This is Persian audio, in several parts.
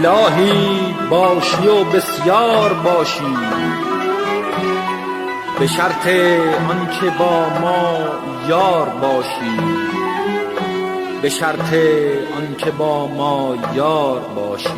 الهی باشی و بسیار باشی، به شرط آنکه با ما یار باشی، به شرط آنکه با ما یار باشی.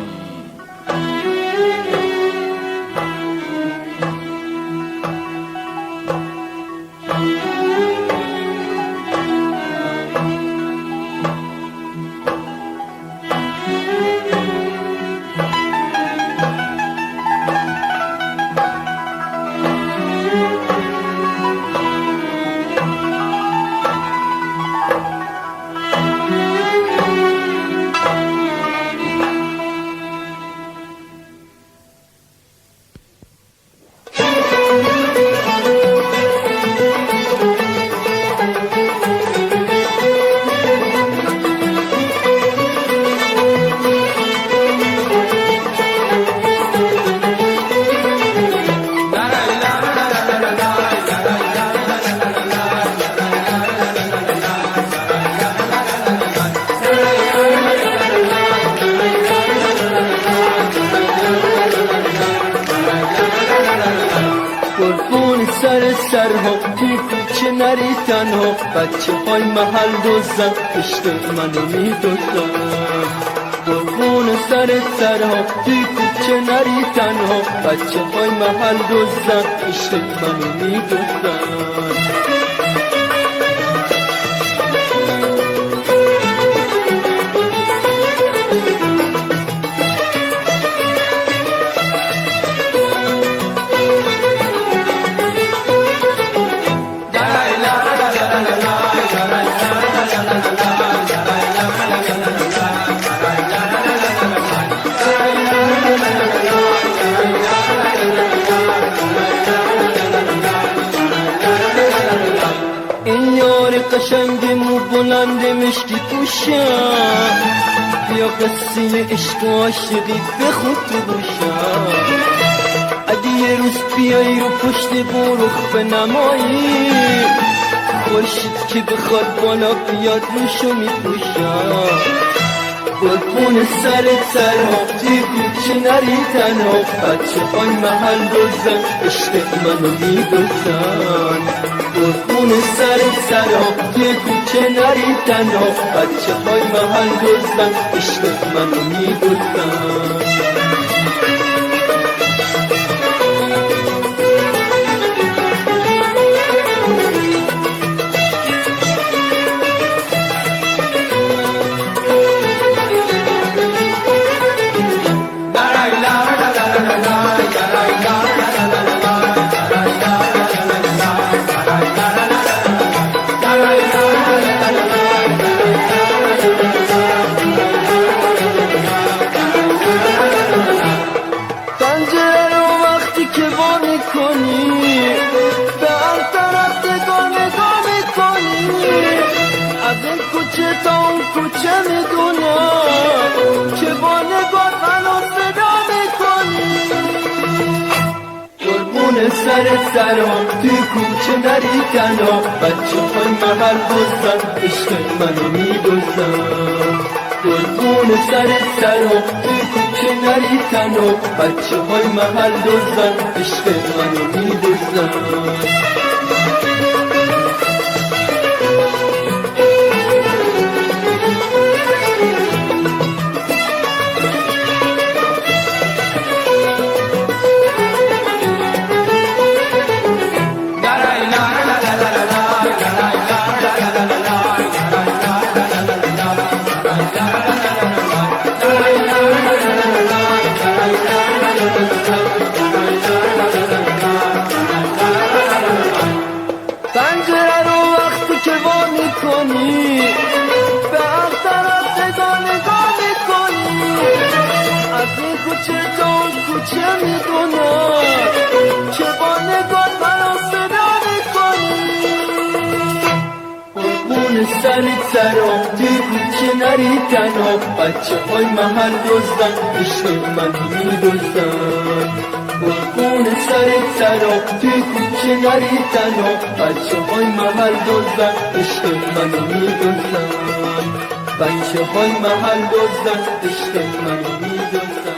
سرها توی کوچه نری تنها، بچه های محل دوزن عشق منو میدوزن. قربون سرها توی کوچه نری تنها، بچه های محل دوزن عشق منو میدوزن. قشنگ مو بلند مشکی پوشم، بیا قصه عشق و عاشقی بخون تو گوشم. اگه یه روز بیایی رو پشت بروخ به نمایی، خورشید که بخواد بالا بیاد روشو میپوشم. قربون سرها توی کوچه نری تنها، بچه های محل دوزن عشق منو میدوزن. قربون سرها توی کوچه نری تنها، بچه های محل دوزن عشق منو میدوزن. کوچه میدونم که با نگاه منو صدا میکنی. قربون سرها توی کوچه نری تنها، بچه های محل دوزن عشق منو میدوزن. قربون سرها توی کوچه نری تنها، بچه های محل دوزن عشق منو میدوزن. پنجره رو وقتی که وا میکنی، به هر طرف نگاه میکنی. از این کوچه تا اون کوچه میدونم که با نگاه منو صدا میکنی. قربون سرها توی کوچه نری تنها، بچه های محل دوزن عشق منو میدوزن. قربون سرها توی کوچه نری تنها، بچه های محل دوزن عشق منو میدوزن. بچه های محل دوزن عشق منو میدوزن.